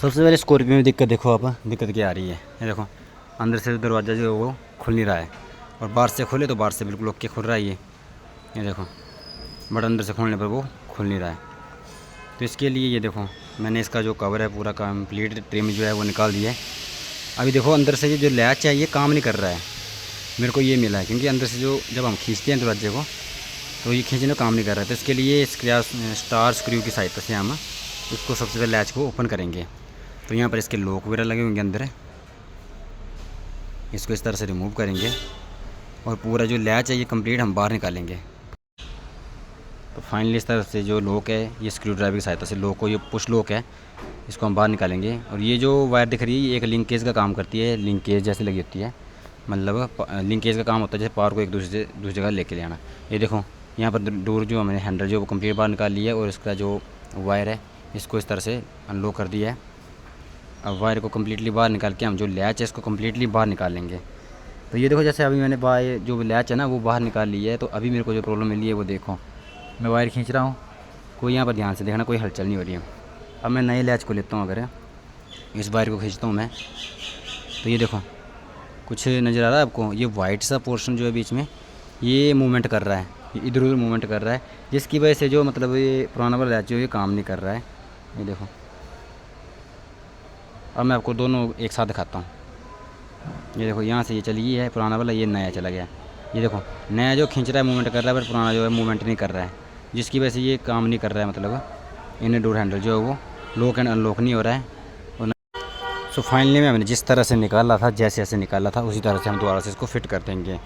सबसे पहले स्कॉर्पियो में दिक्कत देखो आप, दिक्कत क्या आ रही है। ये देखो अंदर से दरवाज़ा जो है वो खुल नहीं रहा है, और बाहर से खोले तो बाहर से बिल्कुल ओके खुल रहा है ये देखो, बट अंदर से खोलने पर वो खुल नहीं रहा है। तो इसके लिए ये देखो मैंने इसका जो कवर है पूरा कंप्लीट ट्रिम जो है वो निकाल दिया है। अभी देखो अंदर से ये जो लैच है ये काम नहीं कर रहा है, मेरे को ये मिला है, क्योंकि अंदर से जो जब हम खींचते हैं दरवाजे को तो ये खींचने काम नहीं कर रहा है। तो इसके लिए स्टार स्क्रू की सहायता से हम इसको सबसे पहले लैच को ओपन करेंगे। तो यहाँ पर इसके लॉक वगैरह लगे होंगे अंदर, इसको इस तरह से रिमूव करेंगे और पूरा जो लैच है ये कंप्लीट हम बाहर निकालेंगे। तो फाइनली इस तरह से जो लॉक है ये स्क्रू ड्राइवर की सहायता से लॉक को, ये पुश लॉक है, इसको हम बाहर निकालेंगे। और ये जो वायर दिख रही है ये एक लिंकेज का काम करती है, लिंकेज जैसे लगी होती है, मतलब लिंकेज का काम होता है जैसे पावर को एक दूसरी जगह लेके ले आना। ये देखो यहाँ पर डोर जो हमने हैंडल जो वो कंप्लीट बाहर निकाल लिया है, और इसका जो वायर है इसको इस तरह से अनलॉक कर दिया है। अब वायर को कम्प्लीटली बाहर निकाल के हम जो लैच है इसको कम्प्लीटली बाहर निकालेंगे। तो ये देखो जैसे अभी मैंने जो लैच है ना वो बाहर निकाल ली है। तो अभी मेरे को जो प्रॉब्लम मिली है वो देखो, मैं वायर खींच रहा हूँ, कोई यहाँ पर ध्यान से देखना कोई हलचल नहीं हो रही है। अब मैं नए लैच को लेता हूँ, अगर इस वायर को खींचता हूँ मैं, तो ये देखो कुछ नज़र आ रहा है आपको, ये वाइट सा पोर्शन जो है बीच में ये मूवमेंट कर रहा है, ये इधर उधर मूवमेंट कर रहा है, जिसकी वजह से जो मतलब ये पुराना वाला लैच जो ये काम नहीं कर रहा है। ये देखो अब मैं आपको दोनों एक साथ दिखाता हूँ। ये देखो यहाँ से ये चली गई है पुराना वाला, ये नया चला गया। ये देखो नया जो खींच रहा है मूवमेंट कर रहा है, पर पुराना जो है मूवमेंट नहीं कर रहा है, जिसकी वजह से ये काम नहीं कर रहा है, मतलब इन डोर हैंडल जो है वो लॉक एंड अनलॉक नहीं हो रहा है। और सो फाइनली में हमने जिस तरह से निकाला था, जैसे ऐसे निकाला था उसी तरह से हम दोबारा से इसको फिट कर देंगे।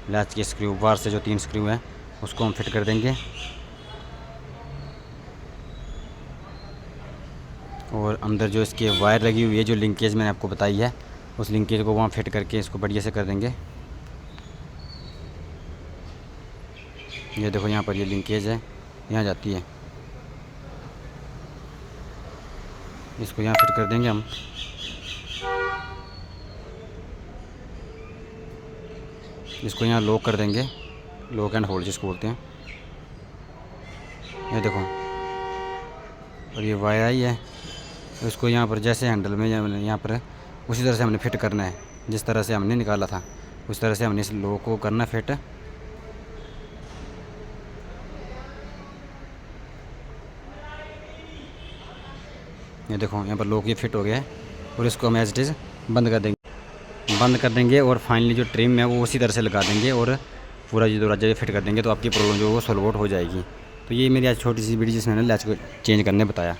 लैच के स्क्रू बाहर से जो 3 स्क्रू हैं उसको हम फिट कर देंगे, और अंदर जो इसके वायर लगी हुई है जो लिंकेज मैंने आपको बताई है उस लिंकेज को वहाँ फिट करके इसको बढ़िया से कर देंगे। ये देखो यहाँ पर ये लिंकेज है, यहाँ जाती है, इसको यहाँ फिट कर देंगे हम। इसको यहाँ लॉक कर देंगे, लॉक एंड होल्ड जिसको बोलते हैं। ये देखो और ये वायर आई है, इसको यहाँ पर जैसे हैंडल में यहाँ पर उसी तरह से हमने फिट करना है, जिस तरह से हमने निकाला था उस तरह से हमने इस लॉक को करना फिट। ये देखो यहाँ पर लॉक ये फिट हो गया है, और इसको हम एज इट इज़ बंद कर देंगे और फाइनली जो ट्रिम है वो उसी तरह से लगा देंगे, और पूरा जो दरवाजा फिट कर देंगे। तो आपकी प्रॉब्लम जो वो सॉल्व आउट हो जाएगी। तो ये मेरी आज छोटी सी वीडियो जिसमें मैंने लैच को चेंज करने बताया।